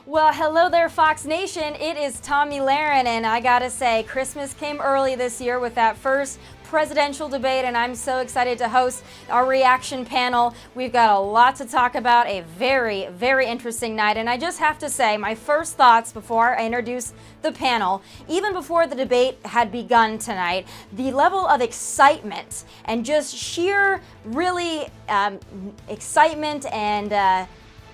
Well, hello there, Fox Nation. It is Tomi Lahren, and I gotta say, Christmas came early this year with that first presidential debate, and I'm so excited to host our reaction panel. We've got a lot to talk about, a very, very interesting night, and I just have to say, my first thoughts before I introduce the panel, even before the debate had begun tonight, the level of excitement and just sheer, really excitement and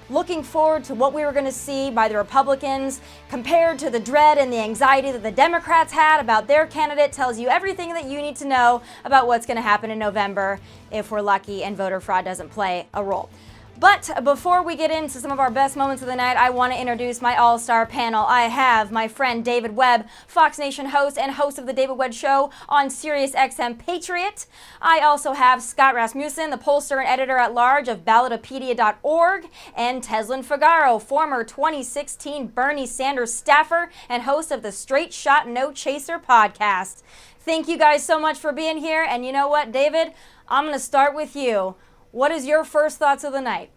looking forward to what we were going to see by the Republicans compared to the dread and the anxiety that the Democrats had about their candidate tells you everything that you need to know about what's going to happen in November if we're lucky and voter fraud doesn't play a role. But before we get into some of our best moments of the night, I want to introduce my all-star panel. I have my friend David Webb, Fox Nation host and host of the David Webb Show on SiriusXM Patriot. I also have Scott Rasmussen, the pollster and editor-at-large of BALLOTPEDIA.org, and Tezlyn Figaro, former 2016 Bernie Sanders staffer and host of the Straight Shot No Chaser podcast. Thank you guys so much for being here. And you know what, David? I'm going to start with you. What is your first thoughts of the night?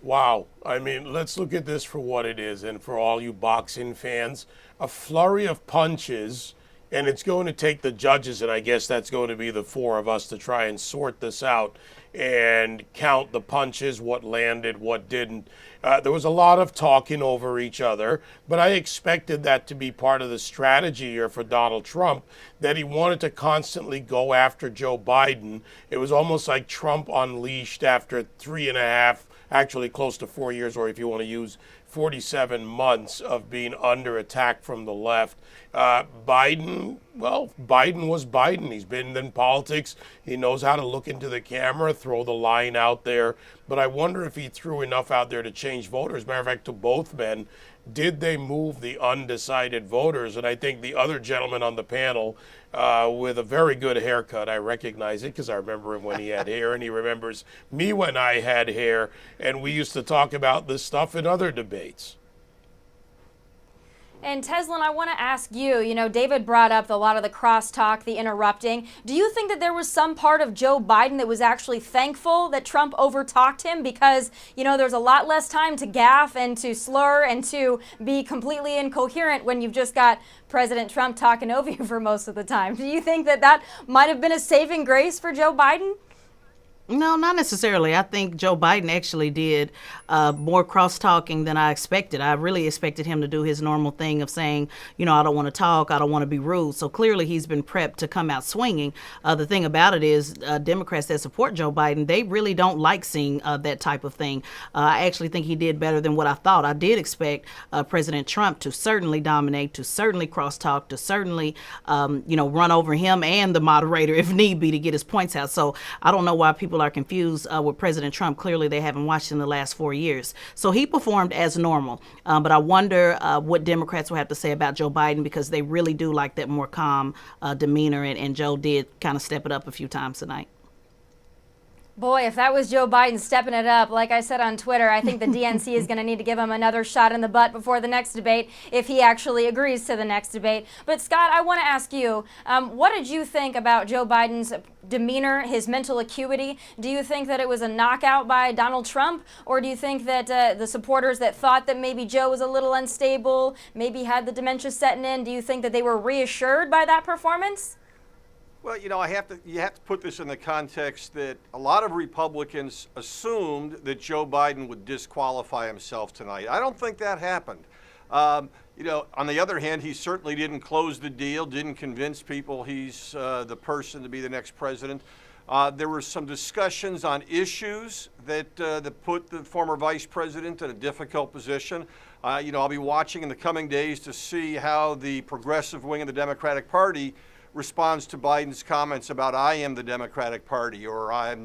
Wow. I mean, let's look at this for what it is. And for all you boxing fans, a flurry of punches, and it's going to take the judges, and I guess that's going to be the four of us to try and sort this out and count the punches, what landed, what didn't. There was a lot of talking over each other, but I expected that to be part of the strategy here for Donald Trump, that he wanted to constantly go after Joe Biden. It was almost like Trump unleashed after 3.5, actually close to 4 years, or if you want to use 47 months of being under attack from the left. Biden was Biden. He's been in politics. He knows how to look into the camera, throw the line out there. But I wonder if he threw enough out there to change voters. Matter of fact, to both men, did they move the undecided voters? And I think the other gentleman on the panel with a very good haircut, I recognize it because I remember him when he had hair, and he remembers me when I had hair, and we used to talk about this stuff in other debates. And Tezlyn, I want to ask you, David brought up a lot of the crosstalk, the interrupting. Do you think that there was some part of Joe Biden that was actually thankful that Trump overtalked him? Because, there's a lot less time to gaffe and to slur and to be completely incoherent when you've just got President Trump talking over you for most of the time. Do you think that that might have been a saving grace for Joe Biden? No, not necessarily. I think Joe Biden actually did more cross-talking than I expected. I really expected him to do his normal thing of saying, I don't want to talk, I don't want to be rude. So clearly he's been prepped to come out swinging. The thing about it is Democrats that support Joe Biden, they really don't like seeing that type of thing. I actually think he did better than what I thought. I did expect President Trump to certainly dominate, to certainly cross-talk, to certainly, run over him and the moderator if need be to get his points out. So I don't know why people are confused with President Trump. Clearly they haven't watched in the last 4 years. So he performed as normal. But I wonder what Democrats will have to say about Joe Biden, because they really do like that more calm demeanor, and Joe did kind of step it up a few times tonight. Boy, if that was Joe Biden stepping it up, like I said on Twitter, I think the DNC is going to need to give him another shot in the butt before the next debate if he actually agrees to the next debate. But Scott, I want to ask you, what did you think about Joe Biden's demeanor, his mental acuity? Do you think that it was a knockout by Donald Trump, or do you think that the supporters that thought that maybe Joe was a little unstable, maybe had the dementia setting in, do you think that they were reassured by that performance? Well, you have to put this in the context that a lot of Republicans assumed that Joe Biden would disqualify himself tonight. I don't think that happened. On the other hand, he certainly didn't close the deal, didn't convince people he's the person to be the next president. There were some discussions on issues that put the former vice president in a difficult position. I'll be watching in the coming days to see how the progressive wing of the Democratic Party responds to Biden's comments about I am the Democratic Party, or I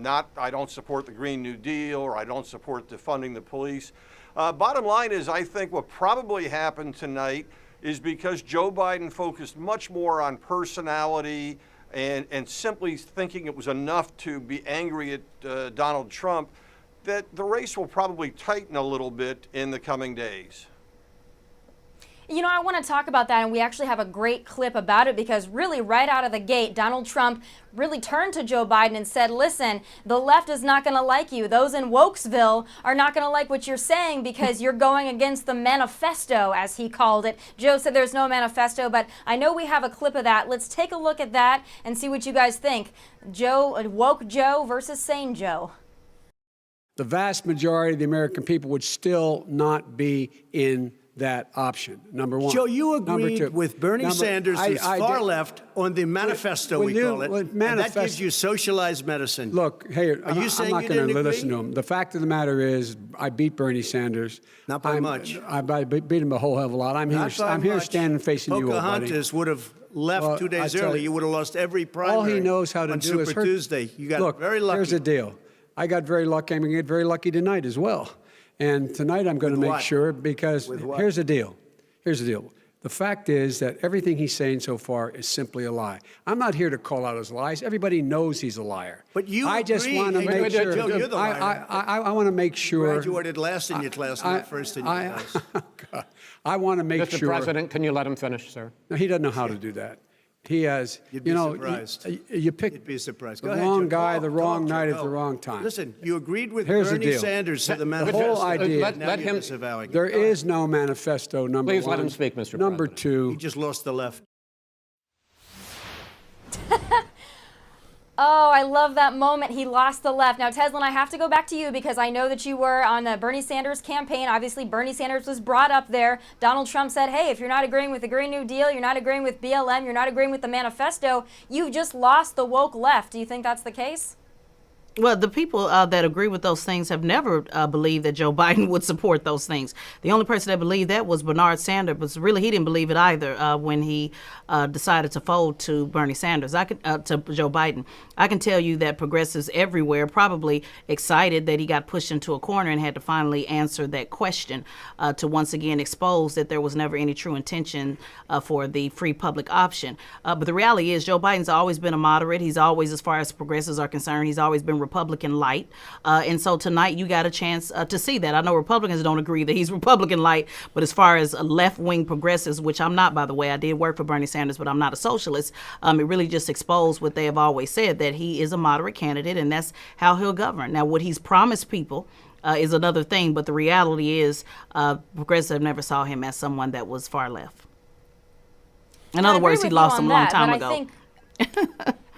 don't support the Green New Deal, or I don't support defunding the police. Bottom line is, I think what probably happened tonight is because Joe Biden focused much more on personality and simply thinking it was enough to be angry at Donald Trump, that the race will probably tighten a little bit in the coming days. You know, I want to talk about that, and we actually have a great clip about it because really right out of the gate, Donald Trump really turned to Joe Biden and said, listen, the left is not going to like you. Those in Wokesville are not going to like what you're saying because you're going against the manifesto, as he called it. Joe said there's no manifesto, but I know we have a clip of that. Let's take a look at that and see what you guys think. Woke Joe versus sane Joe. The vast majority of the American people would still not be in that option, number one. Joe, you Number agreed two. with Bernie Sanders, who's far did. left, on the manifesto, When we you- call it. when And that manifest- gives you socialized medicine. Look, hey, I'm you saying not you going didn't to agree? listen to him. The fact of the matter is, I beat Bernie Sanders. Not by much. I beat him a whole hell of a lot. I'm Not by here much. standing facing you, old buddy. Pocahontas would have left Well, 2 I days tell early. you, You would have lost every primary. All he knows how to on do Super is hurt. Tuesday. You got Look, very lucky. here's the deal. I got very lucky. I'm going to get very lucky tonight as well. And tonight I'm going to With make what? sure, because With what? here's the deal. Here's the deal. The fact is that everything he's saying so far is simply a lie. I'm not here to call out his lies. Everybody knows he's a liar. But you I just agree- want to Hey, make Joe, sure. Joe, you're the liar. I want to make sure. Graduated last in your class, not first in your class. I want to make Mr. sure. President, can you let him finish, sir? No, he doesn't know how to do that. He has, You'd be you know, surprised. you pick You'd be surprised. the Go ahead, wrong Joe. guy, Go, the go, wrong Joe, night at go. the wrong time. Listen, you agreed with Here's the Bernie deal. Sanders to the The manifesto. whole idea. Let Now you're him- disavowing it. There is no manifesto, number Please one. let him speak, Mr. Number President. two. You just lost the left. Oh, I love that moment. He lost the left. Now, Tezlyn, I have to go back to you because I know that you were on the Bernie Sanders campaign. Obviously, Bernie Sanders was brought up there. Donald Trump said, hey, if you're not agreeing with the Green New Deal, you're not agreeing with BLM, you're not agreeing with the manifesto, you've just lost the woke left. Do you think that's the case? Well, the people that agree with those things have never believed that Joe Biden would support those things. The only person that believed that was Bernard Sanders, but really he didn't believe it either when he decided to fold to Bernie Sanders. To Joe Biden. I can tell you that progressives everywhere probably excited that he got pushed into a corner and had to finally answer that question to once again expose that there was never any true intention for the free public option. But the reality is Joe Biden's always been a moderate. He's always, as far as progressives are concerned, he's always been Republican light. And so tonight you got a chance to see that. I know Republicans don't agree that he's Republican light, but as far as left-wing progressives, which I'm not, by the way, I did work for Bernie Sanders, but I'm not a socialist, it really just exposed what they have always said, that he is a moderate candidate and that's how he'll govern. Now, what he's promised people is another thing, but the reality is progressives never saw him as someone that was far left. In I other agree words, he with you lost on him a long that, time but ago.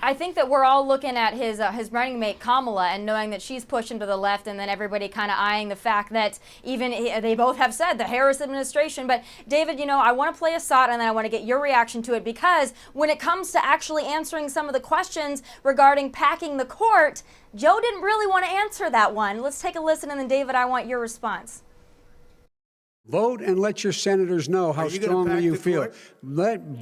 I think that we're all looking at his running mate Kamala and knowing that she's pushed him to the left, and then everybody kind of eyeing the fact that even they both have said the Harris administration. But David, you know, I want to play a shot and then I want to get your reaction to it, because when it comes to actually answering some of the questions regarding packing the court, Joe didn't really want to answer that one. Let's take a listen, and then David, I want your response. Vote and let your senators know how Are you gonna strongly pack you the feel. court?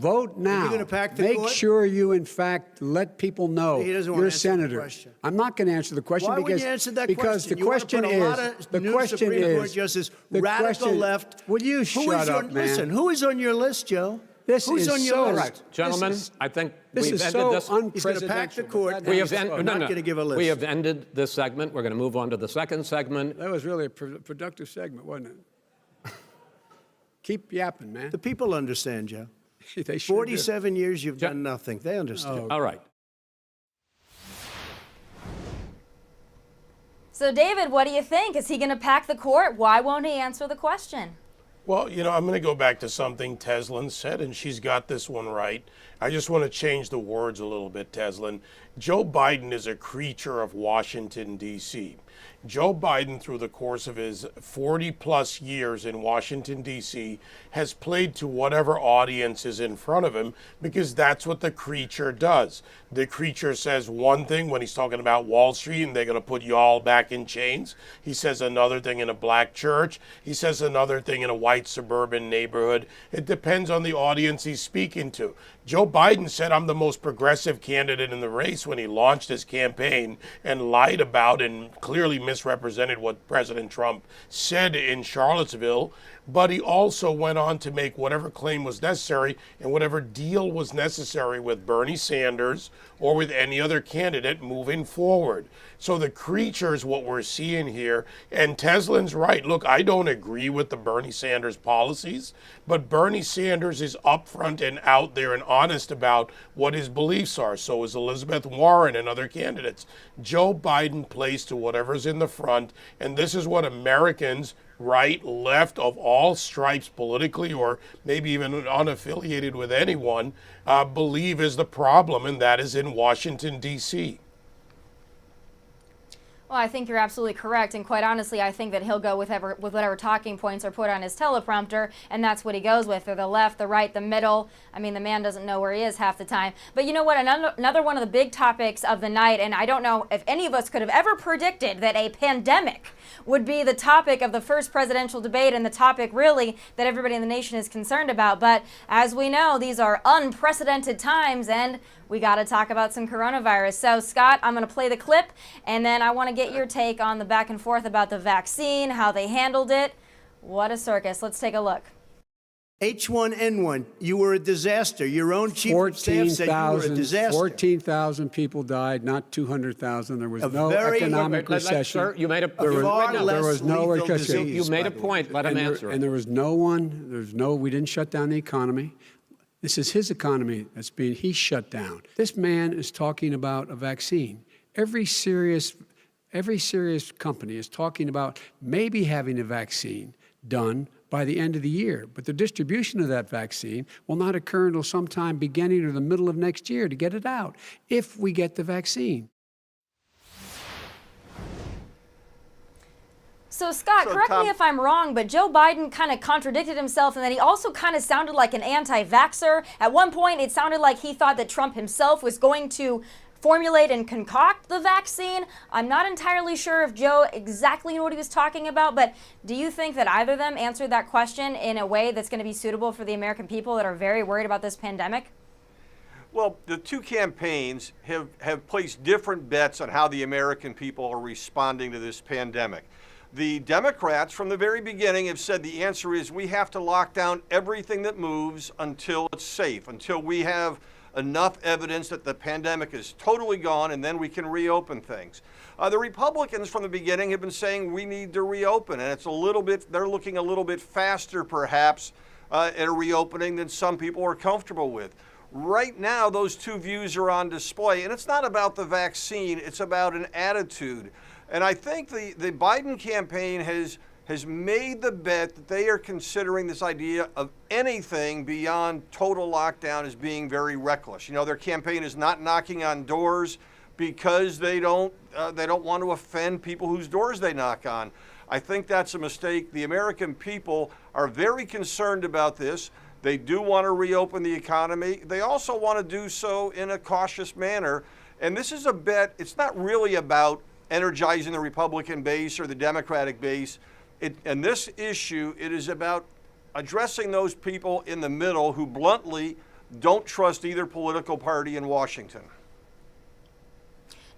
Vote now. gonna pack the Make court? sure you, in fact, let people know He doesn't wanna you're a answer the senator. question. I'm not going to answer the question Why because wouldn't you answer that because question? the You wanna question put a is lot of the new question Supreme Court is justices, the radical question, left. Would you Who shut is up, your, man? Listen, who is on your list, Joe? This Who's is on your so list? Right, gentlemen, I think This we've is ended so this. He's gonna pack the unprecedented. court. We have, We're not gonna give a list. we have ended this segment. We're going to move on to the second segment. That was really a productive segment, wasn't it? Keep yapping, man. The people understand, Joe. They sure do. 47 years you've done nothing. They understand. All right. So David, what do you think? Is he going to pack the court? Why won't he answer the question? Well, you know, I'm going to go back to something Tezlyn said, and she's got this one right. I just want to change the words a little bit, Tezlyn. Joe Biden is a creature of Washington, D.C. Joe Biden, through the course of his 40-plus years in Washington, D.C., has played to whatever audience is in front of him, because that's what the creature does. The creature says one thing when he's talking about Wall Street, and they're going to put y'all back in chains. He says another thing in a black church. He says another thing in a white suburban neighborhood. It depends on the audience he's speaking to. Joe Biden said, I'm the most progressive candidate in the race when he launched his campaign and lied about and clearly misrepresented what President Trump said in Charlottesville. But he also went on to make whatever claim was necessary and whatever deal was necessary with Bernie Sanders or with any other candidate moving forward. So the creature is what we're seeing here. And Tezlyn's right. Look, I don't agree with the Bernie Sanders policies, but Bernie Sanders is upfront and out there and honest about what his beliefs are. So is Elizabeth Warren and other candidates. Joe Biden plays to whatever's in the front, and this is what Americans, right, left, of all stripes politically or maybe even unaffiliated with anyone, believe is the problem, and that is in Washington, D.C. Well, I think you're absolutely correct, and quite honestly, I think that he'll go with whatever talking points are put on his teleprompter, and that's what he goes with. They're the left, the right, the middle. I mean, the man doesn't know where he is half the time. But you know what? Another one of the big topics of the night, and I don't know if any of us could have ever predicted that a pandemic would be the topic of the first presidential debate and the topic really that everybody in the nation is concerned about. But as we know, these are unprecedented times, and we got to talk about some coronavirus. So, Scott, I'm going to play the clip, and then I want to get your take on the back and forth about the vaccine, how they handled it. What a circus. Let's take a look. H1N1, you were a disaster. Your own chief of staff said you were a disaster. 14,000 people died, not 200,000. There was no economic recession. Sir, you made a There was no recession. You made a point. Let him answer. And there was we didn't shut down the economy. This is his economy he's shut down. This man is talking about a vaccine. Every serious company is talking about maybe having a vaccine done by the end of the year. But the distribution of that vaccine will not occur until sometime beginning or the middle of next year to get it out, if we get the vaccine. So, Scott, correct me if I'm wrong, but Joe Biden kind of contradicted himself, and then he also kind of sounded like an anti-vaxxer. At one point, it sounded like he thought that Trump himself was going to formulate and concoct the vaccine. I'm not entirely sure if Joe exactly knew what he was talking about, but do you think that either of them answered that question in a way that's going to be suitable for the American people that are very worried about this pandemic? Well, the two campaigns have placed different bets on how the American people are responding to this pandemic. The Democrats, from the very beginning, have said the answer is we have to lock down everything that moves until it's safe, until we have enough evidence that the pandemic is totally gone, and then we can reopen things. The Republicans, from the beginning, have been saying we need to reopen, and they're looking a little bit faster, perhaps, at a reopening than some people are comfortable with. Right now, those two views are on display, and it's not about the vaccine, it's about an attitude. And I think the Biden campaign has made the bet that they are considering this idea of anything beyond total lockdown as being very reckless. You know, their campaign is not knocking on doors because they don't want to offend people whose doors they knock on. I think that's a mistake. The American people are very concerned about this. They do want to reopen the economy. They also want to do so in a cautious manner. And this is a bet. It's not really about energizing the Republican base or the Democratic base. And this issue, it is about addressing those people in the middle who bluntly don't trust either political party in Washington.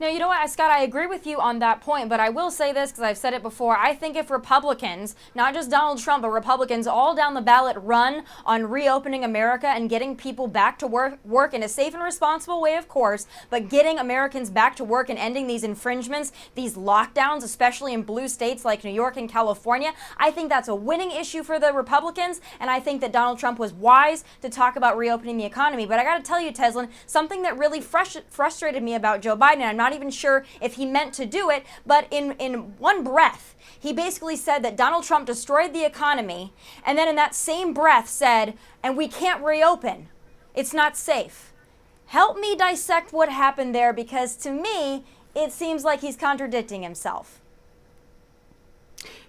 Now, you know what, Scott, I agree with you on that point, but I will say this because I've said it before. I think if Republicans, not just Donald Trump, but Republicans all down the ballot run on reopening America and getting people back to work in a safe and responsible way, of course, but getting Americans back to work and ending these infringements, these lockdowns, especially in blue states like New York and California, I think that's a winning issue for the Republicans, and I think that Donald Trump was wise to talk about reopening the economy. But I got to tell you, Tezlyn, something that really frustrated me about Joe Biden, and I'm not even sure if he meant to do it, but in one breath, he basically said that Donald Trump destroyed the economy, and then in that same breath said, and we can't reopen. It's not safe. Help me dissect what happened there, because to me, it seems like he's contradicting himself.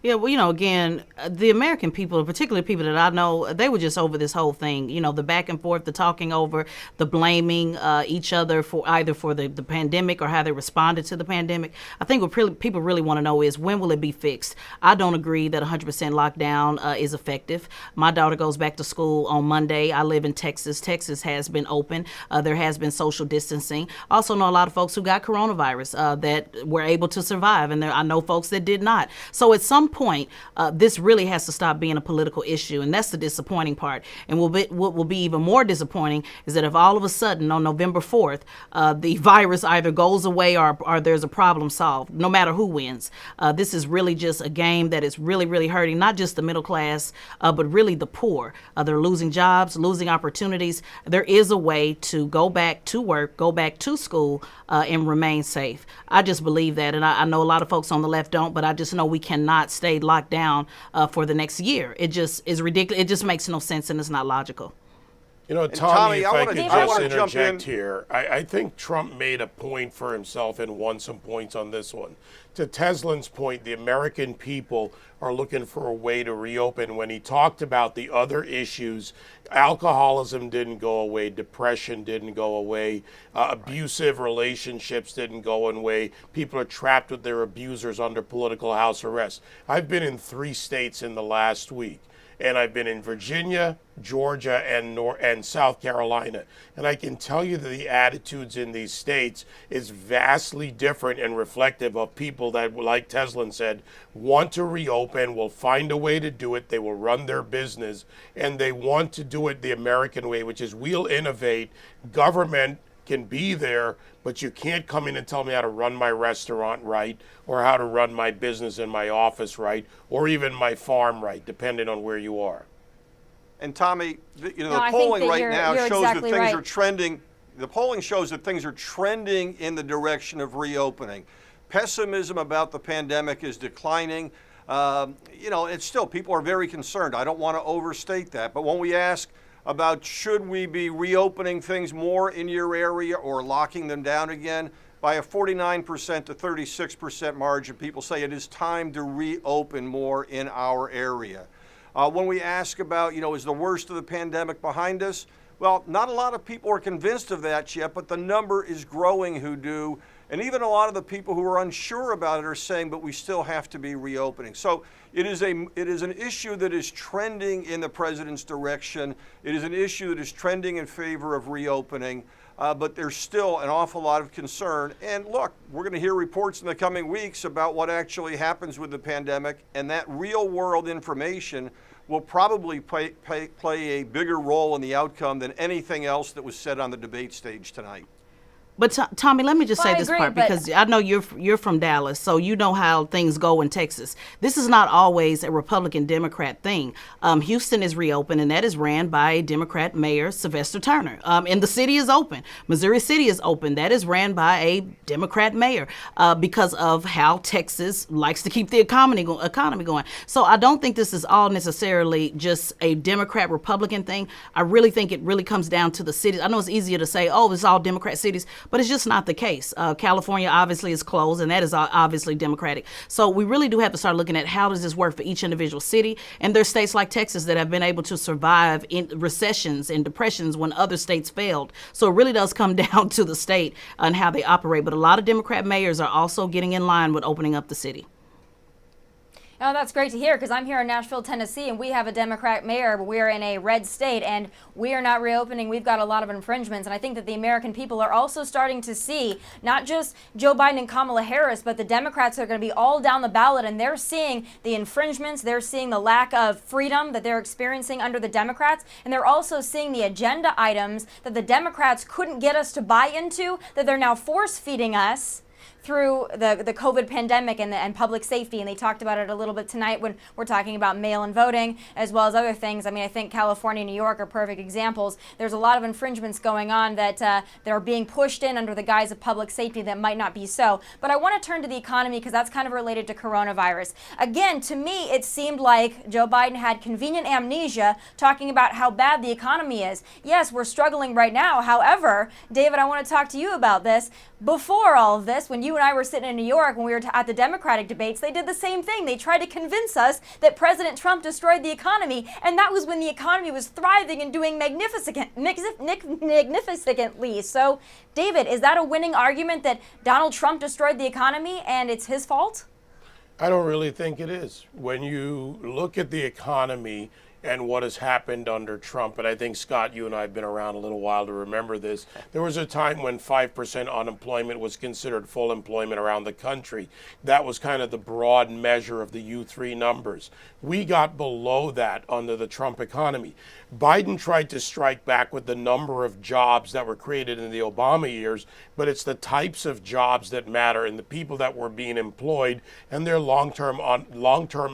Yeah, well, again, the American people, particularly people that I know, they were just over this whole thing. The back and forth, the talking over, the blaming each other for either for the pandemic or how they responded to the pandemic. I think what people really want to know is, when will it be fixed? I don't agree that 100% lockdown is effective. My daughter goes back to school on Monday. I live in Texas. Texas has been open. There has been social distancing. I also know a lot of folks who got coronavirus that were able to survive, and I know folks that did not. So at some point, this really has to stop being a political issue, and that's the disappointing part. And what will be even more disappointing is that if all of a sudden on November 4th, the virus either goes away or there's a problem solved, no matter who wins. This is really just a game that is really, really hurting not just the middle class, but really the poor. They're losing jobs, losing opportunities. There is a way to go back to work, go back to school, and remain safe. I just believe that, and I know a lot of folks on the left don't, but I just know we cannot stay locked down for the next year. It just is ridiculous. It just makes no sense, and it's not logical. Tommy, if I could just interject here, I think Trump made a point for himself and won some points on this one. To Tezlyn's point, the American people are looking for a way to reopen. When he talked about the other issues, alcoholism didn't go away, depression didn't go away, abusive relationships didn't go away. People are trapped with their abusers under political house arrest. I've been in 3 states in the last week. And I've been in Virginia, Georgia, and South Carolina. And I can tell you that the attitudes in these states is vastly different and reflective of people that, like Tezlyn said, want to reopen, will find a way to do it, they will run their business, and they want to do it the American way, which is we'll innovate. Government can be there, but you can't come in and tell me how to run my restaurant right, or how to run my business in my office right, or even my farm right, depending on where you are. And Tommy, the polling right now shows that things are trending. The polling shows that things are trending in the direction of reopening. Pessimism about the pandemic is declining. It's still, people are very concerned. I don't want to overstate that, but when we ask about should we be reopening things more in your area or locking them down again, by a 49% to 36% margin, people say it is time to reopen more in our area. When we ask about, is the worst of the pandemic behind us? Well, not a lot of people are convinced of that yet, but the number is growing who do. And even a lot of the people who are unsure about it are saying, but we still have to be reopening. So it is an issue that is trending in the president's direction. It is an issue that is trending in favor of reopening. But there's still an awful lot of concern. And look, we're going to hear reports in the coming weeks about what actually happens with the pandemic, and that real world information will probably play a bigger role in the outcome than anything else that was said on the debate stage tonight. But Tommy, let me just say this agree, part, because I know you're from Dallas, so you know how things go in Texas. This is not always a Republican-Democrat thing. Houston is reopened, and that is ran by a Democrat mayor, Sylvester Turner. And the city is open. Missouri City is open. That is ran by a Democrat mayor because of how Texas likes to keep the economy going. So I don't think this is all necessarily just a Democrat-Republican thing. I really think it really comes down to the cities. I know it's easier to say, oh, it's all Democrat cities, but it's just not the case. California obviously is closed, and that is obviously Democratic. So we really do have to start looking at how does this work for each individual city. And there's states like Texas that have been able to survive in recessions and depressions when other states failed. So it really does come down to the state and how they operate. But a lot of Democrat mayors are also getting in line with opening up the city. Oh, that's great to hear, because I'm here in Nashville, Tennessee, and we have a Democrat mayor, but we're in a red state, and we are not reopening. We've got a lot of infringements, and I think that the American people are also starting to see not just Joe Biden and Kamala Harris, but the Democrats are going to be all down the ballot, and they're seeing the infringements, they're seeing the lack of freedom that they're experiencing under the Democrats, and they're also seeing the agenda items that the Democrats couldn't get us to buy into, that they're now force-feeding us through the COVID pandemic and public safety. And they talked about it a little bit tonight when we're talking about mail-in voting, as well as other things. I mean, I think California and New York are perfect examples. There's a lot of infringements going on that are being pushed in under the guise of public safety that might not be so. But I want to turn to the economy, because that's kind of related to coronavirus. Again, to me, it seemed like Joe Biden had convenient amnesia talking about how bad the economy is. Yes, we're struggling right now. However, David, I want to talk to you about this. Before all of this, when you you and I were sitting in New York when we were at the Democratic debates, they did the same thing. They tried to convince us that President Trump destroyed the economy, and that was when the economy was thriving and doing magnificently. So, David, is that a winning argument that Donald Trump destroyed the economy and it's his fault? I don't really think it is. When you look at the economy and what has happened under Trump, and I think, Scott, you and I have been around a little while to remember this, there was a time when 5% unemployment was considered full employment around the country. That was kind of the broad measure of the U3 numbers. We got below that under the Trump economy. Biden tried to strike back with the number of jobs that were created in the Obama years, but it's the types of jobs that matter and the people that were being employed and their long-term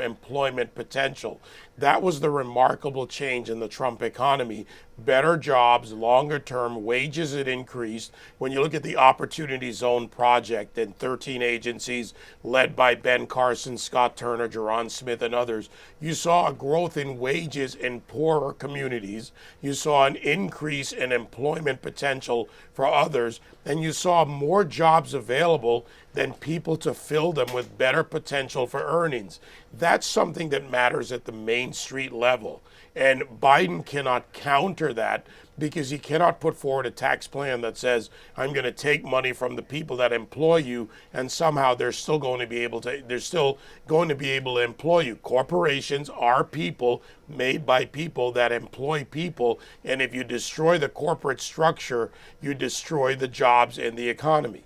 employment potential. That was the remarkable change in the Trump economy. Better jobs, longer term, wages had increased. When you look at the Opportunity Zone project and 13 agencies led by Ben Carson, Scott Turner, Jerron Smith, and others, you saw a growth in wages in poorer communities. You saw an increase in employment potential for others, and you saw more jobs available than people to fill them with better potential for earnings. That's something that matters at the Main Street level. And Biden cannot counter that because he cannot put forward a tax plan that says, I'm going to take money from the people that employ you, and somehow they're still going to be able to employ you. Corporations are people made by people that employ people. And if you destroy the corporate structure, you destroy the jobs in the economy.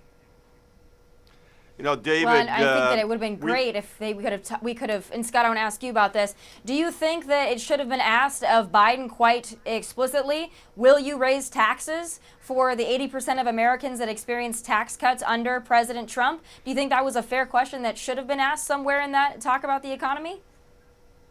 You know, David, well, I think that it would have been great if we could have, and Scott, I want to ask you about this. Do you think that it should have been asked of Biden quite explicitly, will you raise taxes for the 80% of Americans that experienced tax cuts under President Trump? Do you think that was a fair question that should have been asked somewhere in that talk about the economy?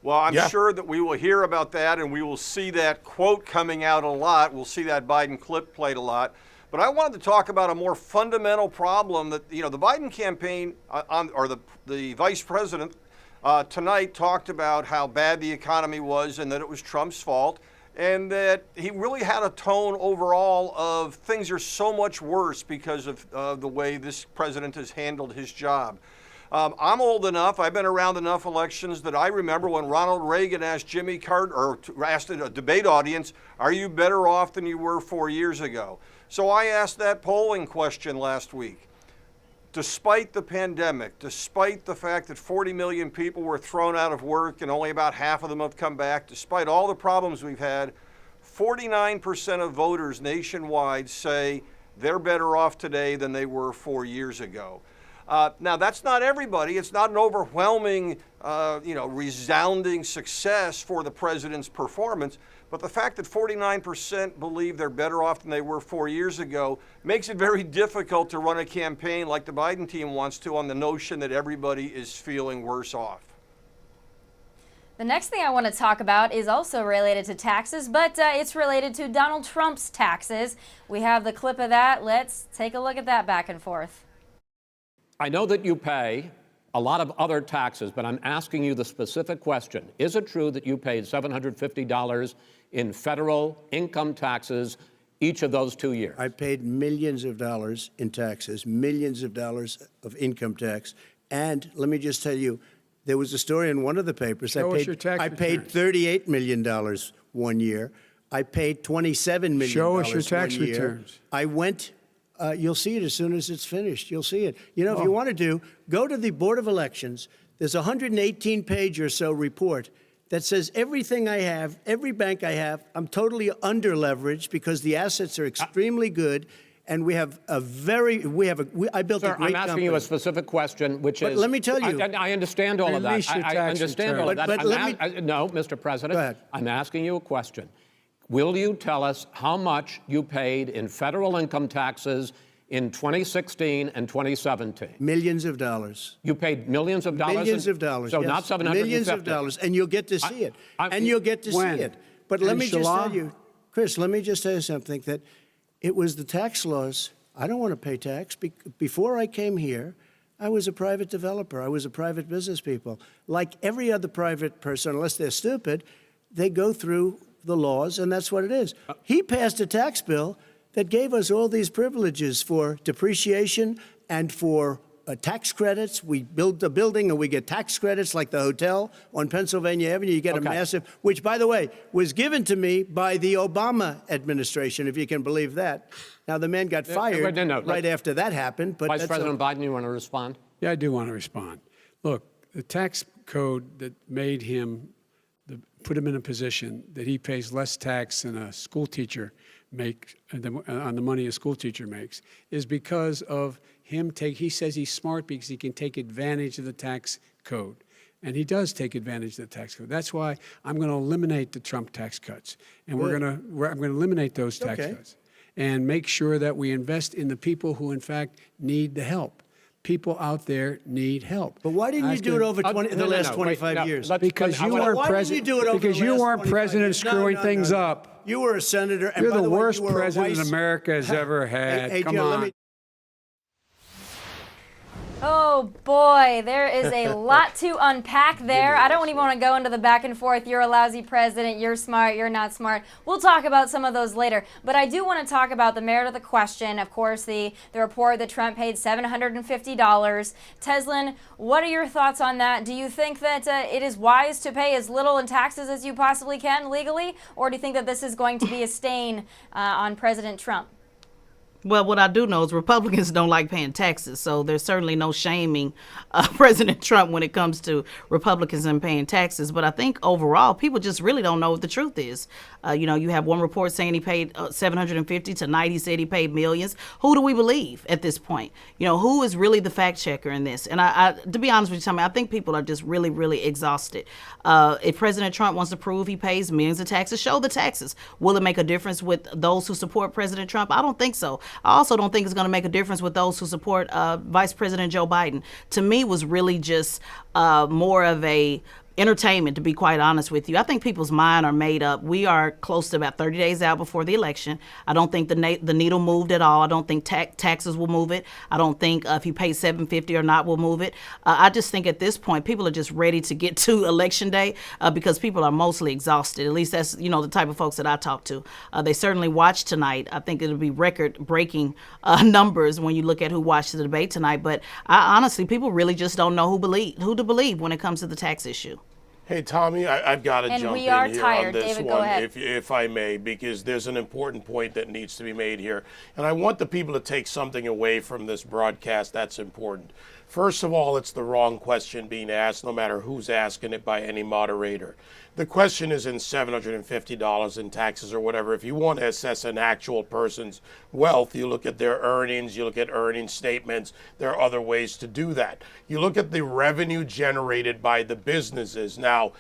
Well, I'm sure that we will hear about that, and we will see that quote coming out a lot. We'll see that Biden clip played a lot. But I wanted to talk about a more fundamental problem that, you know, the Biden campaign the vice president tonight talked about how bad the economy was and that it was Trump's fault, and that he really had a tone overall of things are so much worse because of the way this president has handled his job. I'm old enough, I've been around enough elections that I remember when Ronald Reagan asked Jimmy Carter, or asked a debate audience, are you better off than you were 4 years ago? So I asked that polling question last week. Despite the pandemic, despite the fact that 40 million people were thrown out of work and only about half of them have come back, despite all the problems we've had, 49% of voters nationwide say they're better off today than they were 4 years ago. Now, that's not everybody. It's not an overwhelming, resounding success for the president's performance. But the fact that 49% believe they're better off than they were 4 years ago makes it very difficult to run a campaign like the Biden team wants to on the notion that everybody is feeling worse off. The next thing I want to talk about is also related to taxes, but it's related to Donald Trump's taxes. We have the clip of that. Let's take a look at that back and forth. I know that you pay a lot of other taxes, but I'm asking you the specific question. Is it true that you paid $750 in federal income taxes each of those 2 years? I paid millions of dollars in taxes, millions of dollars of income tax. And let me just tell you, there was a story in one of the papers. I paid $38 million 1 year. I paid $27 million. Show us your tax 1 year. returns. I went. You'll see it as soon as it's finished. You'll see it. You know, if you want to go to the Board of Elections. There's a 118-page or so report that says everything I have, every bank I have, I'm totally under-leveraged because the assets are extremely good, and I built Sir, a great company. I'm asking you a specific question, which is... let me tell you. I understand all of that. I understand all of that. No, Mr. President. Go ahead. I'm asking you a question. Will you tell us how much you paid in federal income taxes in 2016 and 2017? Millions of dollars. You paid millions of dollars? Millions of dollars, So yes. not 750? Millions of dollars, and you'll get to see it. And you'll get to see it. But let me just tell you, Chris, let me just tell you something, that it was the tax laws. I don't want to pay tax. Before I came here, I was a private developer. I was a private business people. Like every other private person, unless they're stupid, they go through the laws, and that's what it is. He passed a tax bill that gave us all these privileges for depreciation and for tax credits. We build a building and we get tax credits like the hotel on Pennsylvania Avenue. You get a massive, which, by the way, was given to me by the Obama administration, if you can believe that. Now, the man got fired right after that happened. But Vice President Biden, you want to respond? Yeah, I do want to respond. Look, the tax code that made him, put him in a position that he pays less tax than a school teacher makes, on the money a school teacher makes, is because of him he says he's smart because he can take advantage of the tax code. And he does take advantage of the tax code. That's why I'm going to eliminate the Trump tax cuts. And I'm going to eliminate those tax cuts and make sure that we invest in the people who, in fact, need the help. People out there need help. But why didn't you do it over the last 25 years? Because you weren't president. Because you weren't president screwing things up. You were a senator. And You're by the way, worst you were president America has ever had. Hey, Come Joe, on. Oh boy, there is a lot to unpack there. I don't even want to go into the back and forth. You're a lousy president, you're smart, you're not smart. We'll talk about some of those later. But I do want to talk about the merit of the question. Of course, the report that Trump paid $750. Tezlyn, what are your thoughts on that? Do you think that it is wise to pay as little in taxes as you possibly can legally? Or do you think that this is going to be a stain on President Trump? Well, what I do know is Republicans don't like paying taxes, so there's certainly no shaming President Trump when it comes to Republicans and paying taxes. But I think overall, people just really don't know what the truth is. You have one report saying he paid $750. Tonight he said he paid millions. Who do we believe at this point? Who is really the fact checker in this? And I to be honest with you, Tommy, I think people are just really, really exhausted. If President Trump wants to prove he pays millions of taxes, show the taxes. Will it make a difference with those who support President Trump? I don't think so. I also don't think it's going to make a difference with those who support Vice President Joe Biden. To me, was really just more of a entertainment, to be quite honest with you. I think people's minds are made up. We are close to about 30 days out before the election. I don't think the needle moved at all. I don't think taxes will move it. I don't think if he pays $750 or not will move it. I just think at this point, people are just ready to get to Election Day because people are mostly exhausted. At least that's, the type of folks that I talk to. They certainly watched tonight. I think it'll be record-breaking numbers when you look at who watched the debate tonight. But honestly, people really just don't know who to believe when it comes to the tax issue. Hey, Tommy, I've got to jump in here on this David, one, go ahead. if I may, because there's an important point that needs to be made here. And I want the people to take something away from this broadcast that's important. First of all, it's the wrong question being asked, no matter who's asking it by any moderator. The question isn't $750 in taxes or whatever. If you want to assess an actual person's wealth, you look at their earnings, you look at earnings statements. There are other ways to do that. You look at the revenue generated by the businesses. Now,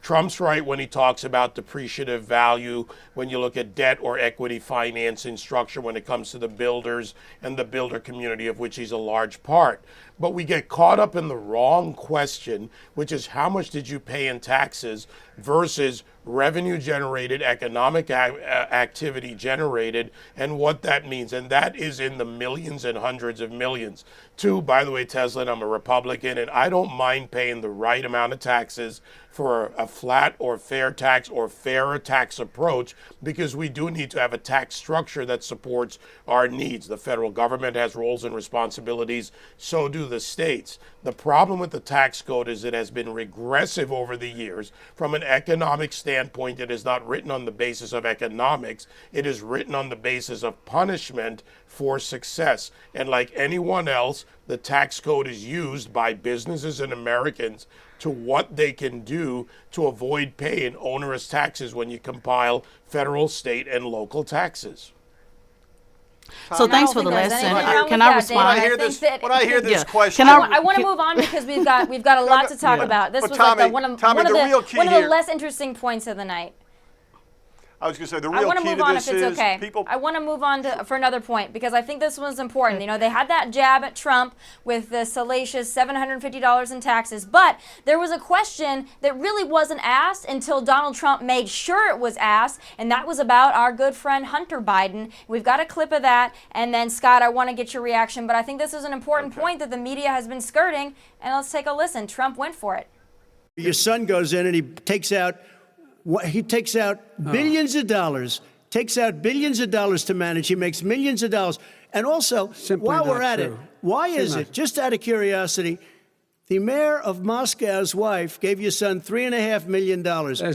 Trump's right when he talks about depreciative value, when you look at debt or equity financing structure when it comes to the builders and the builder community, of which he's a large part. But we get caught up in the wrong question, which is how much did you pay in taxes versus revenue generated, economic activity generated, and what that means. And that is in the millions and hundreds of millions. Two, by the way, Tezlyn, I'm a Republican, and I don't mind paying the right amount of taxes for a flat or fair tax or fairer tax approach, because we do need to have a tax structure that supports our needs. The federal government has roles and responsibilities, so do the states. The problem with the tax code is it has been regressive over the years. From an economic standpoint, it is not written on the basis of economics. It is written on the basis of punishment for success. And like anyone else, the tax code is used by businesses and Americans to what they can do to avoid paying onerous taxes when you compile federal, state, and local taxes. So thanks for the lesson. Can I respond? When I hear this question, I want to move on because we've got a lot to talk about. This was Tommy, one of the less interesting points of the night. I was going to say the real key to this is people. I want to move on for another point because I think this one's important. They had that jab at Trump with the salacious $750 in taxes, but there was a question that really wasn't asked until Donald Trump made sure it was asked, and that was about our good friend Hunter Biden. We've got a clip of that, and then Scott, I want to get your reaction, but I think this is an important point that the media has been skirting, and let's take a listen. Trump went for it. Your son goes in and he takes out billions of dollars, takes out billions of dollars to manage. He makes millions of dollars. And also, while we're at it, Why is it, just out of curiosity, the mayor of Moscow's wife gave your son $3.5 million.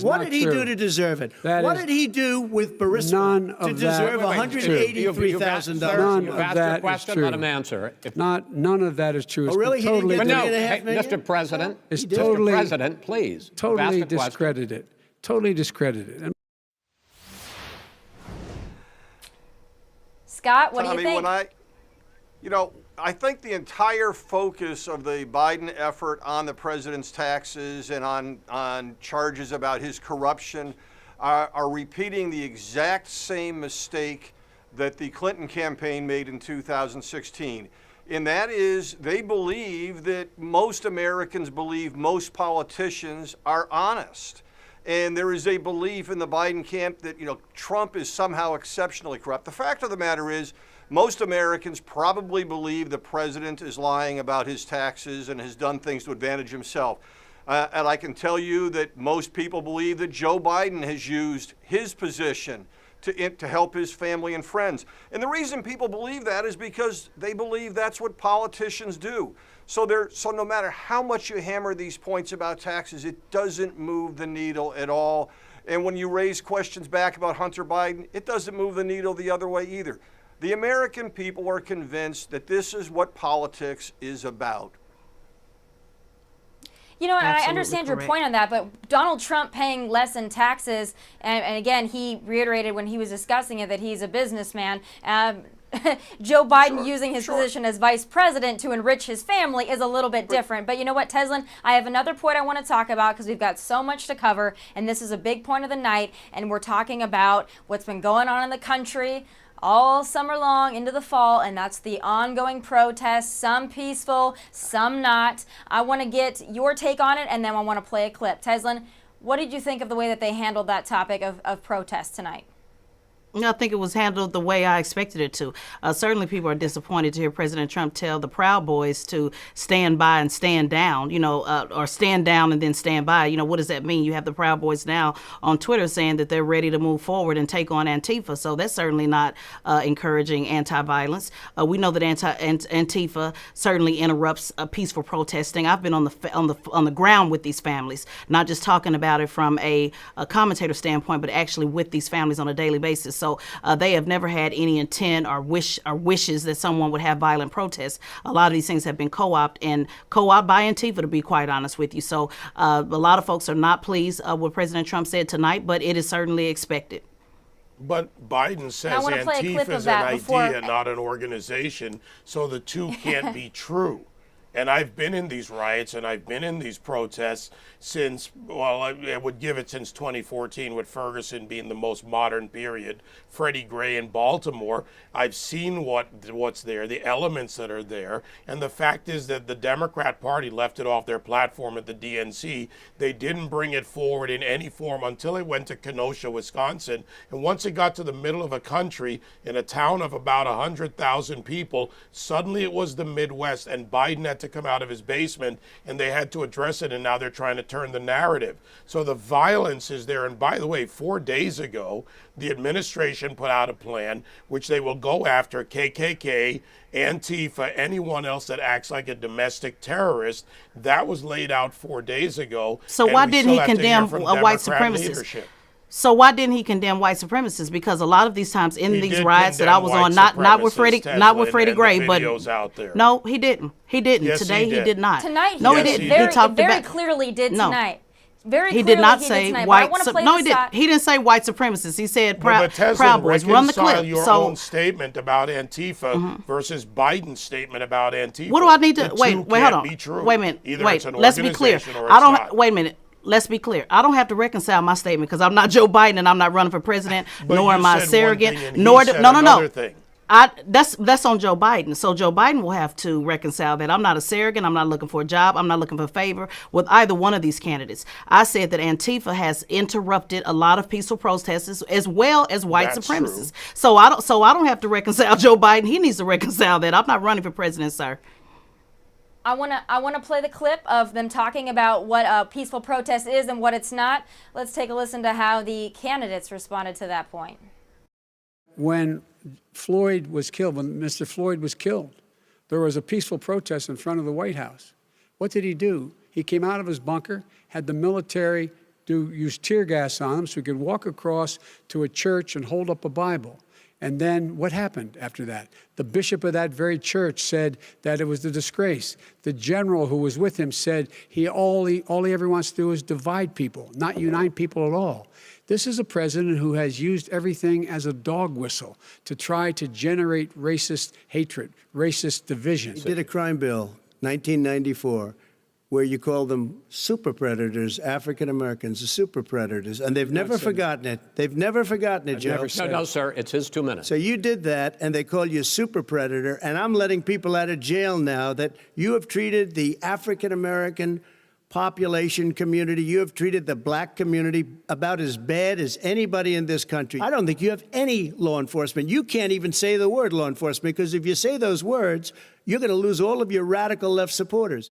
What did he do to deserve it? What did he do with Burisma to deserve $183,000? None of that is true. Let him answer. None of that is true. Oh, really? He didn't get $3.5 million? Mr. President, Mr. President, please. Totally discredited. Totally discredited. Scott, what Tommy, do you think? I think the entire focus of the Biden effort on the president's taxes and on charges about his corruption are repeating the exact same mistake that the Clinton campaign made in 2016. And that is, they believe that most Americans believe most politicians are honest. And there is a belief in the Biden camp that, Trump is somehow exceptionally corrupt. The fact of the matter is, most Americans probably believe the president is lying about his taxes and has done things to advantage himself. And I can tell you that most people believe that Joe Biden has used his position to help his family and friends. And the reason people believe that is because they believe that's what politicians do. So no matter how much you hammer these points about taxes, it doesn't move the needle at all. And when you raise questions back about Hunter Biden, it doesn't move the needle the other way either. The American people are convinced that this is what politics is about. And I understand your point on that, but Donald Trump paying less in taxes, and again, he reiterated when he was discussing it that he's a businessman. Joe Biden using his position as vice president to enrich his family is a little bit different. But you know what, Tezlyn, I have another point I want to talk about because we've got so much to cover, and this is a big point of the night, and we're talking about what's been going on in the country all summer long into the fall, and that's the ongoing protests, some peaceful, some not. I want to get your take on it, and then I want to play a clip. Tezlyn, what did you think of the way that they handled that topic of protest tonight? I think it was handled the way I expected it to. Certainly people are disappointed to hear President Trump tell the Proud Boys to stand by and stand down, or stand down and then stand by. What does that mean? You have the Proud Boys now on Twitter saying that they're ready to move forward and take on Antifa. So that's certainly not encouraging anti-violence. We know that Antifa certainly interrupts peaceful protesting. I've been on the ground with these families, not just talking about it from a commentator standpoint, but actually with these families on a daily basis. So they have never had any intent or wishes that someone would have violent protests. A lot of these things have been co-opted by Antifa, to be quite honest with you. So a lot of folks are not pleased with what President Trump said tonight, but it is certainly expected. But Biden says Antifa is an idea, not an organization, so the two can't be true. And I've been in these riots and I've been in these protests since, I would give it since 2014, with Ferguson being the most modern period, Freddie Gray in Baltimore. I've seen what's there, the elements that are there. And the fact is that the Democrat Party left it off their platform at the DNC. They didn't bring it forward in any form until it went to Kenosha, Wisconsin. And once it got to the middle of a country in a town of about 100,000 people, suddenly it was the Midwest, and Biden had to come out of his basement and they had to address it, and now they're trying to turn the narrative. So the violence is there. And by the way, 4 days ago, the administration put out a plan which they will go after KKK, Antifa, anyone else that acts like a domestic terrorist. That was laid out 4 days ago. So why didn't he condemn white supremacists? So why didn't he condemn white supremacists? Because a lot of these times in these riots that I was on, not with Freddie Gray, but no, he didn't. He didn't. Yes, Today he did not. Tonight, no, he didn't. Very, he talked very about, clearly did no. tonight. Very he clearly did not he say did tonight, white. No, he didn't. He didn't say white supremacists. He said Proud Boys. Run the clip. Your own statement about Antifa versus Biden's statement about Antifa. What do I need to wait? Hold on. Wait a minute. Let's be clear. Wait a minute. Let's be clear. I don't have to reconcile my statement because I'm not Joe Biden and I'm not running for president, nor am I a surrogate. No. That's on Joe Biden. So Joe Biden will have to reconcile that. I'm not a surrogate. I'm not looking for a job. I'm not looking for favor with either one of these candidates. I said that Antifa has interrupted a lot of peaceful protests as well as white supremacists. True. So I don't have to reconcile Joe Biden. He needs to reconcile that. I'm not running for president, sir. I want to play the clip of them talking about what a peaceful protest is and what it's not. Let's take a listen to how the candidates responded to that point. When Floyd was killed, when Mr. Floyd was killed, there was a peaceful protest in front of the White House. What did he do? He came out of his bunker, had the military use tear gas on him so he could walk across to a church and hold up a Bible. And then what happened after that? The bishop of that very church said that it was a disgrace. The general who was with him said all he ever wants to do is divide people, not unite people at all. This is a president who has used everything as a dog whistle to try to generate racist hatred, racist division. He did a crime bill, 1994, where you call them super predators, African Americans, the super predators, and they've never forgotten it. They've never forgotten it, Joe. No, sir, it's his 2 minutes. So you did that, and they call you a super predator, and I'm letting people out of jail now that you have treated the African American population community, you have treated the black community about as bad as anybody in this country. I don't think you have any law enforcement. You can't even say the word law enforcement, because if you say those words, you're going to lose all of your radical left supporters.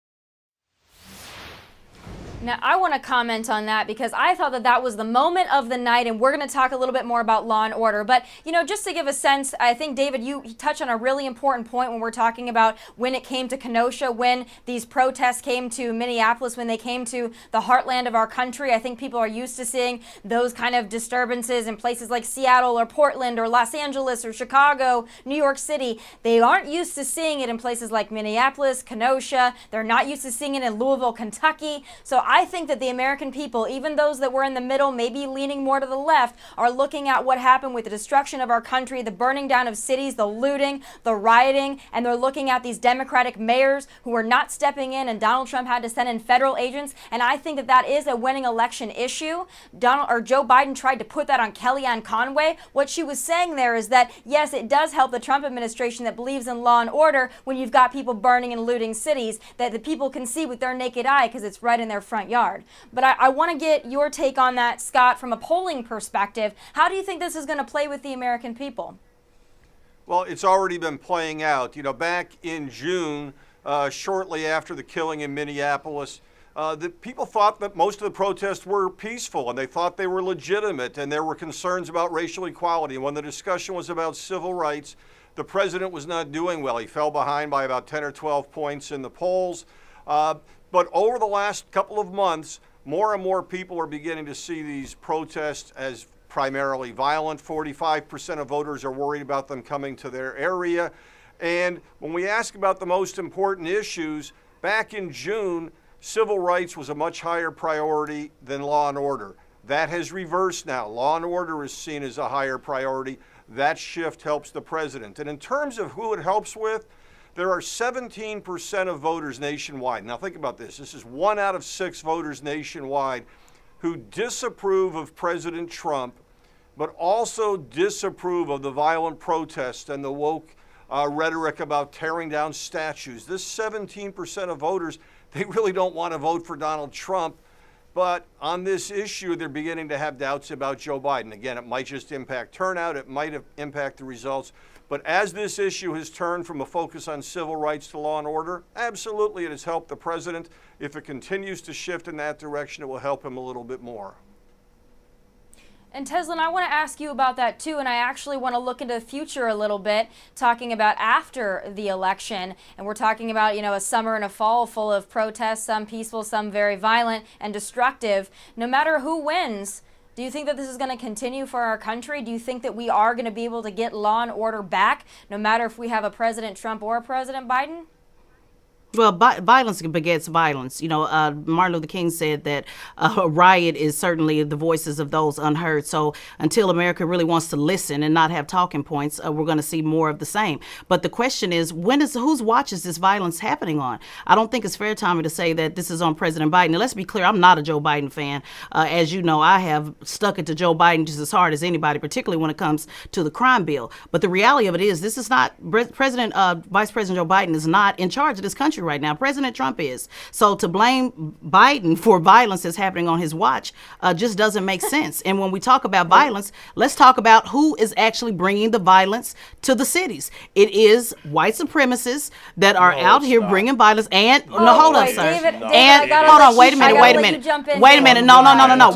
Now, I want to comment on that because I thought that that was the moment of the night, and we're going to talk a little bit more about law and order. But, you know, just to give a sense, I think, David, you touched on a really important point when we're talking about when it came to Kenosha, when these protests came to Minneapolis, when they came to the heartland of our country. I think people are used to seeing those kind of disturbances in places like Seattle or Portland or Los Angeles or Chicago, New York City. They aren't used to seeing it in places like Minneapolis, Kenosha. They're not used to seeing it in Louisville, Kentucky. So I think that the American people, even those that were in the middle, maybe leaning more to the left, are looking at what happened with the destruction of our country, the burning down of cities, the looting, the rioting, and they're looking at these Democratic mayors who are not stepping in, and Donald Trump had to send in federal agents. And I think that that is a winning election issue. Joe Biden tried to put that on Kellyanne Conway. What she was saying there is that, yes, it does help the Trump administration that believes in law and order when you've got people burning and looting cities that the people can see with their naked eye because it's right in their front yard. But I want to get your take on that, Scott, from a polling perspective. How do you think this is going to play with the American people? Well, it's already been playing out. You know, back in June, shortly after the killing in Minneapolis, the people thought that most of the protests were peaceful, and they thought they were legitimate, and there were concerns about racial equality. And when the discussion was about civil rights, the president was not doing well. He fell behind by about 10 or 12 points in the polls. But over the last couple of months, more and more people are beginning to see these protests as primarily violent. 45% of voters are worried about them coming to their area. And when we ask about the most important issues, back in June, civil rights was a much higher priority than law and order. That has reversed now. Law and order is seen as a higher priority. That shift helps the president. And in terms of who it helps with, there are 17% of voters nationwide. Now think about this. This is 1 out of 6 voters nationwide who disapprove of President Trump, but also disapprove of the violent protests and the woke rhetoric about tearing down statues. This 17% of voters, they really don't want to vote for Donald Trump. But on this issue, they're beginning to have doubts about Joe Biden. Again, it might just impact turnout. It might impact the results. But as this issue has turned from a focus on civil rights to law and order, absolutely it has helped the president. If it continues to shift in that direction, it will help him a little bit more. And Tezlyn, I want to ask you about that too, and I actually want to look into the future a little bit, talking about after the election. And we're talking about, you know, a summer and a fall full of protests, some peaceful, some very violent and destructive. No matter who wins, do you think that this is going to continue for our country? Do you think that we are going to be able to get law and order back, no matter if we have a President Trump or a President Biden? Well, violence begets violence. You know, Martin Luther King said that a riot is certainly the voices of those unheard. So until America really wants to listen and not have talking points, we're going to see more of the same. But the question is, whose watch is this violence happening on? I don't think it's fair, Tommy, to say that this is on President Biden. And let's be clear, I'm not a Joe Biden fan. As you know, I have stuck it to Joe Biden just as hard as anybody, particularly when it comes to the crime bill. But the reality of it is, this is not Vice President Joe Biden is not in charge of this country country right now. President Trump is. So to blame Biden for violence that's happening on his watch just doesn't make sense. And when we talk about violence, let's talk about who is actually bringing the violence to the cities. It is white supremacists that are out here bringing violence. And hold on, sir. David, Hold on, wait a minute. Wait a minute. No.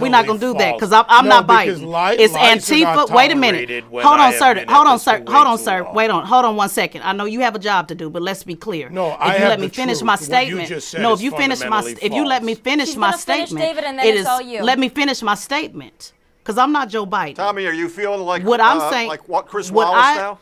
We're not gonna do that because I'm not biting. It's Antifa. Wait a minute. Hold on, sir. Wait on 1 second. I know you have a job to do, but let's be clear. No, if you let me finish my statement. No, if you let me finish my statement, David, and then it's all you. Let me finish my statement because I'm not Joe Biden. Tommy, are you feeling like what I'm saying? Like what Chris Wallace now?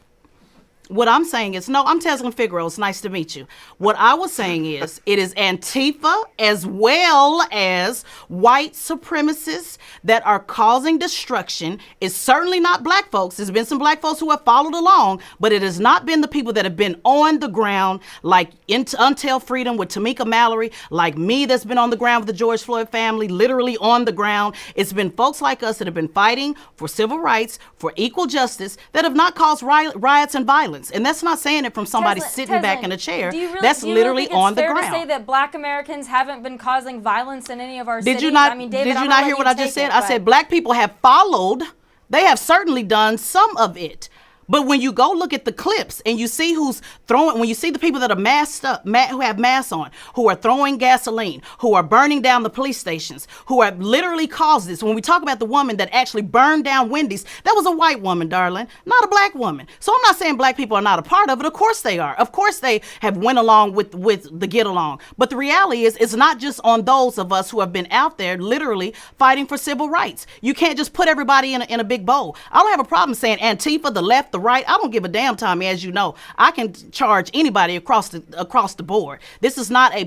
What I'm saying is, no, I'm Tezlyn Figaro. It's nice to meet you. What I was saying is, it is Antifa as well as white supremacists that are causing destruction. It's certainly not black folks. There's been some black folks who have followed along, but it has not been the people that have been on the ground, like Untitled Freedom with Tamika Mallory, like me that's been on the ground with the George Floyd family, literally on the ground. It's been folks like us that have been fighting for civil rights, for equal justice, that have not caused riots and violence. And that's not saying it from somebody sitting back in a chair. That's literally on the ground. Fair to say that black Americans haven't been causing violence in any of our cities? Did you not, I mean, David, did you not hear what I just said? I said black people have followed. They have certainly done some of it. But when you go look at the clips and you see who's throwing, when you see the people that are masked up, who have masks on, who are throwing gasoline, who are burning down the police stations, who have literally caused this. When we talk about the woman that actually burned down Wendy's, that was a white woman, darling, not a black woman. So I'm not saying black people are not a part of it. Of course they are. Of course they have went along with the get along. But the reality is, it's not just on those of us who have been out there literally fighting for civil rights. You can't just put everybody in a big bowl. I don't have a problem saying Antifa, the left, the right. I don't give a damn, Tommy, as you know. I can charge anybody across the board. This is not a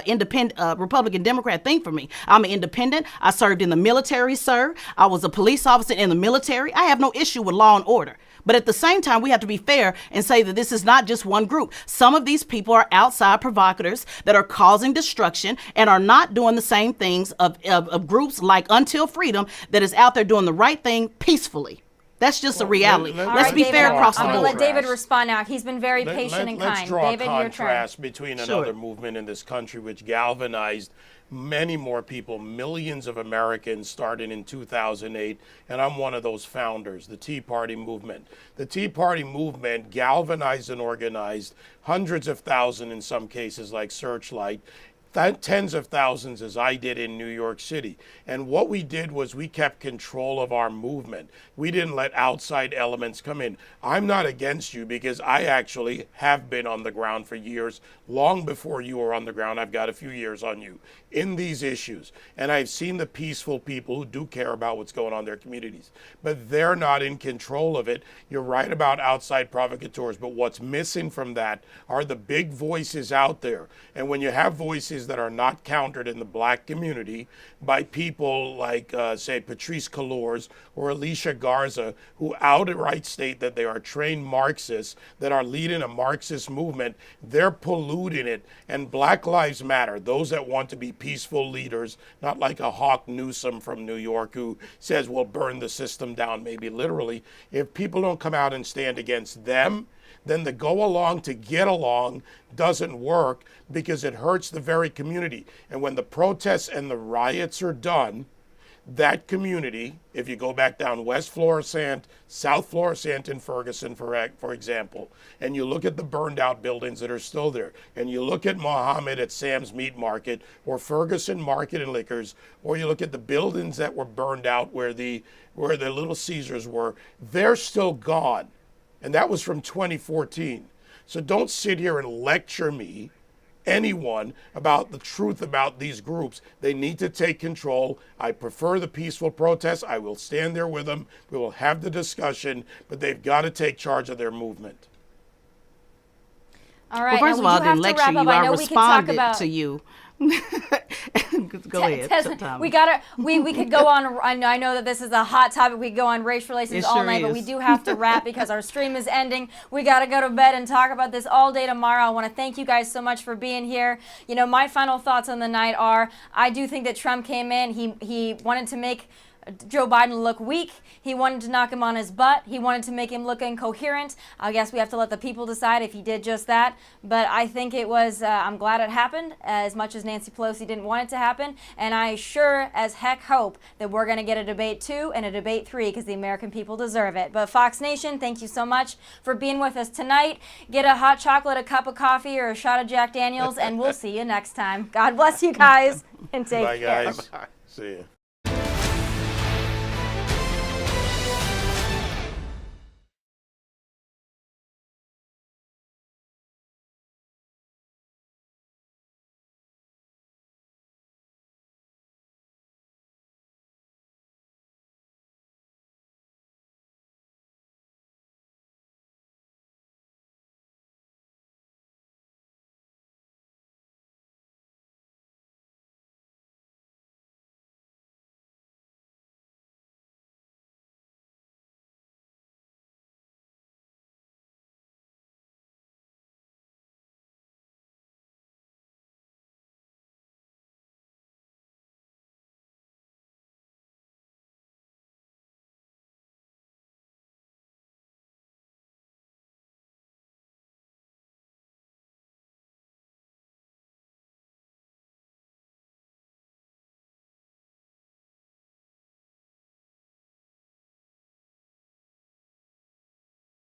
independent Republican Democrat thing for me. I'm an independent. I served in the military, sir. I was a police officer in the military. I have no issue with law and order. But at the same time, we have to be fair and say that this is not just one group. Some of these people are outside provocateurs that are causing destruction and are not doing the same things of groups like Until Freedom that is out there doing the right thing peacefully. That's just a reality. Let's be fair across the board. I'm going to let David respond now. He's been very patient and kind. Let's draw David, a contrast your turn. between another movement in this country which galvanized many more people, millions of Americans, starting in 2008, and I'm one of those founders, the Tea Party movement. The Tea Party movement galvanized and organized hundreds of thousands, in some cases like Searchlight, tens of thousands as I did in New York City. And what we did was we kept control of our movement. We didn't let outside elements come in. I'm not against you because I actually have been on the ground for years, long before you were on the ground. I've got a few years on you in these issues. And I've seen the peaceful people who do care about what's going on in their communities, but they're not in control of it. You're right about outside provocateurs, but what's missing from that are the big voices out there. And when you have voices that are not countered in the black community by people like, say, Patrisse Cullors or Alicia Garza, who outright state that they are trained Marxists, that are leading a Marxist movement, they're polluting it. And Black Lives Matter, those that want to be peaceful leaders, not like a Hawk Newsom from New York who says we'll burn the system down, maybe literally. If people don't come out and stand against them, then the go along to get along doesn't work because it hurts the very community. And when the protests and the riots are done, that community, if you go back down West Florissant, South Florissant in Ferguson, for example, and you look at the burned out buildings that are still there, and you look at Mohammed at Sam's Meat Market or Ferguson Market and Liquors, or you look at the buildings that were burned out where the Little Caesars were, they're still gone. And that was from 2014. So don't sit here and lecture me, anyone, about the truth about these groups. They need to take control. I prefer the peaceful protests. I will stand there with them. We will have the discussion, but they've got to take charge of their movement. All right. Well, first of all, I didn't lecture you. I responded to you. Go ahead. Tezlyn, we could go on. I know that this is a hot topic. We could go on race relations all night, but we do have to wrap because our stream is ending. We got to go to bed and talk about this all day tomorrow. I want to thank you guys so much for being here. You know, my final thoughts on the night are, I do think that Trump came in. He wanted to make Joe Biden look weak. He wanted to knock him on his butt. He wanted to make him look incoherent. I guess we have to let the people decide if he did just that. But I think it was, I'm glad it happened, as much as Nancy Pelosi didn't want it to happen. And I sure as heck hope that we're going to get a debate 2 and a debate 3, because the American people deserve it. But Fox Nation, thank you so much for being with us tonight. Get a hot chocolate, a cup of coffee, or a shot of Jack Daniels, and we'll see you next time. God bless you guys, and take Bye, care. guys. See you.